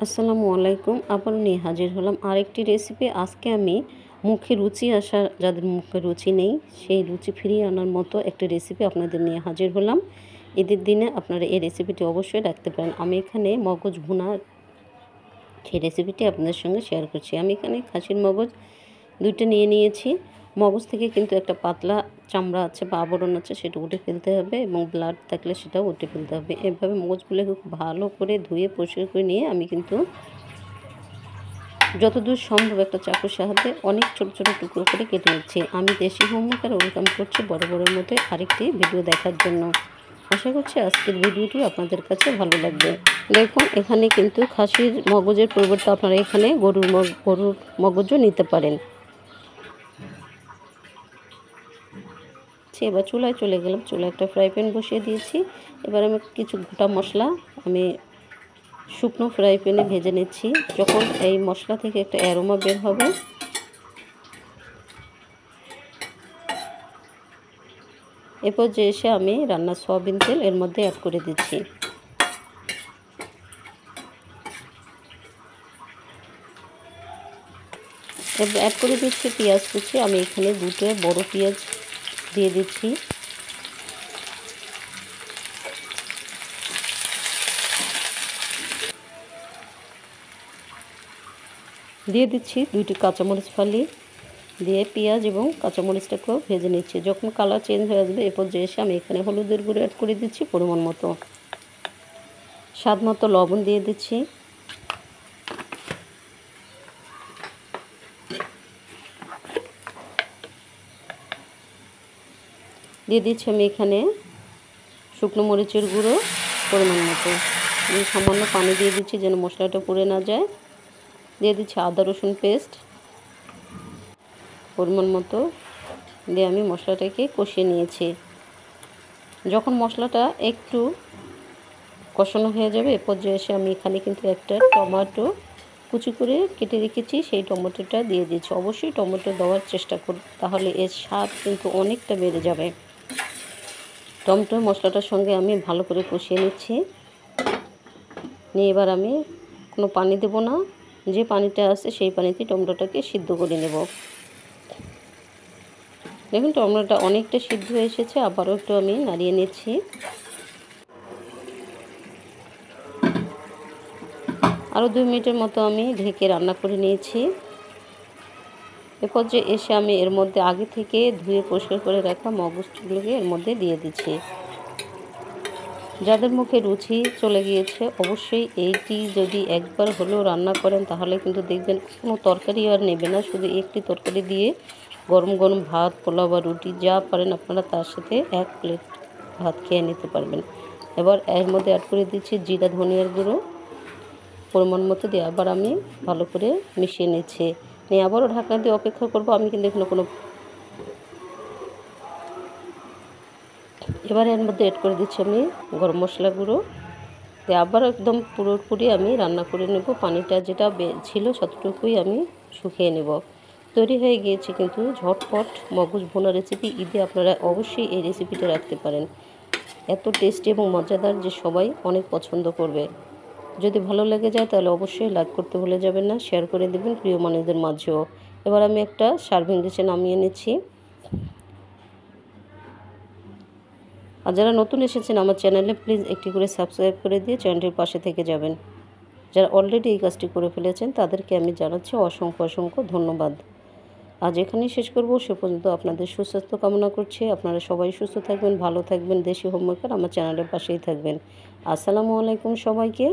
আসসালামু আলাইকুম। আবারও নিয়ে হাজির হলাম আরেকটি রেসিপি। আজকে আমি মুখে রুচি আসা, যাদের মুখে রুচি নেই সেই রুচি ফিরিয়ে আনার মতো একটা রেসিপি আপনাদের নিয়ে হাজির হলাম। ঈদের দিনে আপনারা এই রেসিপিটি অবশ্যই রাখতে পারেন। আমি এখানে মগজ ভুনা সেই রেসিপিটি আপনাদের সঙ্গে শেয়ার করছি। আমি এখানে খাসির মগজ 2টা নিয়ে নিয়েছি। মগজ থেকে কিন্তু একটা পাতলা চামড়া আছে বা আবরণ আছে, সেটা উঠে ফেলতে হবে এবং ব্লাড থাকলে সেটাও উঠে ফেলতে হবে। এভাবে মগজগুলোকে খুব ভালো করে ধুয়ে পরিষ্কার করে নিয়ে আমি কিন্তু যতদূর সম্ভব একটা চাকুর সাহায্যে অনেক ছোট ছোট টুকরো করে কেটে নিচ্ছি। আমি দেশি হোমমেকার আর ওয়েলকাম করছি বড় বড়ের মধ্যে আরেকটি ভিডিও দেখার জন্য। আশা করছি আজকের ভিডিওটি আপনাদের কাছে ভালো লাগবে। দেখুন, এখানে কিন্তু খাসির মগজের পরিবর্তে আপনারা এখানে গরুর মগজও নিতে পারেন। এবার চুলায় চলে গেলাম। চুলায় একটা ফ্রাই প্যান বসিয়ে দিয়েছি। এবার আমি কিছু গোটা মশলা আমি শুকনো ফ্রাই প্যানে ভেজে নিচ্ছি। যখন এই মশলা থেকে একটা অ্যারোমা বের হবে, এরপর যে এসে আমি রান্নার সয়াবিন তেল এর মধ্যে অ্যাড করে দিচ্ছি। এবার অ্যাড করে দিচ্ছি পেঁয়াজ কুচি। আমি এখানে 2টো বড় পেঁয়াজ দিয়ে দিচ্ছি। দিয়ে দিচ্ছি 2টি কাঁচামরিচ ফালি দিয়ে পেঁয়াজ এবং কাঁচামরিচটাকেও ভেজে নিচ্ছি। যখন কালার চেঞ্জ হয়ে আসবে, এরপর যে এসে আমি এখানে হলুদের গুঁড়ো অ্যাড করে দিচ্ছি পরিমাণ মতো। স্বাদ মতো লবণ দিয়ে দিচ্ছি। দিয়ে দিচ্ছি আমি এখানে শুকনো মরিচের গুঁড়ো পরিমাণ মতো। আমি সামান্য পানি দিয়ে দিচ্ছি যেন মশলাটা পুড়ে না যায়। দিয়ে দিচ্ছি আদা রসুন পেস্ট পরিমাণ মতো দিয়ে আমি মশলাটাকে কষিয়ে নিয়েছি। যখন মশলাটা একটু কষানো হয়ে যাবে, এরপর যে এসে আমি এখানে কিন্তু একটা টমেটো কুচি করে কেটে রেখেছি, সেই টমেটোটা দিয়ে দিচ্ছি। অবশ্যই টমেটো দেওয়ার চেষ্টা করুন, তাহলে এর স্বাদ কিন্তু অনেকটা বেড়ে যাবে। টমেটো মশলাটার সঙ্গে আমি ভালো করে কষিয়ে নিচ্ছি। নিয়ে এবার আমি কোনো পানি দেব না, যে পানিটা আছে সেই পানিতে টমেটোটাকে সিদ্ধ করে নেব। দেখুন, টমেটোটা অনেকটা সিদ্ধ হয়ে এসেছে। আবারও একটু আমি নাড়িয়ে নিচ্ছি। আরও 2 মিনিটের মতো আমি ঢেকে রান্না করে নিয়েছি। এরপর যে এসে আমি এর মধ্যে আগে থেকে ধুয়ে পরিষ্কার করে রাখা মগজগুলোকে এর মধ্যে দিয়ে দিচ্ছি। যাদের মুখে রুচি চলে গিয়েছে, অবশ্যই এইটি যদি একবার হলেও রান্না করেন, তাহলে কিন্তু দেখবেন কোনো তরকারি আর নেবে না। শুধু একটি তরকারি দিয়ে গরম গরম ভাত, পোলাও বা রুটি যা পারেন আপনারা তার সাথে 1 প্লেট ভাত খেয়ে নিতে পারবেন। এবার এর মধ্যে অ্যাড করে দিচ্ছি জিরা ধনিয়ার গুঁড়ো পরিমাণ মতো দিয়ে আবার আমি ভালো করে মিশিয়ে নিচ্ছি। নিয়ে আবারও ঢাকনা দিয়ে অপেক্ষা করব। আমি কিন্তু এখানে কোনো এবার এর মধ্যে অ্যাড করে দিচ্ছি আমি গরম মশলা গুঁড়ো দিয়ে আবার একদম পুরোপুরি আমি রান্না করে নেব। পানিটা যেটা ছিল ততটুকুই আমি শুকিয়ে নেব। তৈরি হয়ে গিয়েছে কিন্তু ঝটপট মগজ ভুনা রেসিপি। ঈদে আপনারা অবশ্যই এই রেসিপিটা রাখতে পারেন। এত টেস্টি এবং মজাদার যে সবাই অনেক পছন্দ করবে। যদি ভালো লেগে যায় তাহলে অবশ্যই লাইক করতে ভুলে যাবেন না, শেয়ার করে দেবেন প্রিয় মানুষদের মাঝেও। এবার আমি একটা সার্ভিং ডিশে নামিয়ে নিচ্ছি। আর যারা নতুন এসেছেন আমার চ্যানেলে, প্লিজ একটি করে সাবস্ক্রাইব করে দিয়ে চ্যানেলটির পাশে থেকে যাবেন। যারা অলরেডি এই কাজটি করে ফেলেছেন তাদেরকে আমি জানাচ্ছি অসংখ্য অসংখ্য ধন্যবাদ। আজ এখানেই শেষ করব। সে পর্যন্ত আপনাদের সুস্বাস্থ্য কামনা করছি। আপনারা সবাই সুস্থ থাকবেন, ভালো থাকবেন। দেশি হোমমেকার আমার চ্যানেলের পাশেই থাকবেন। আসসালামু আলাইকুম সবাইকে।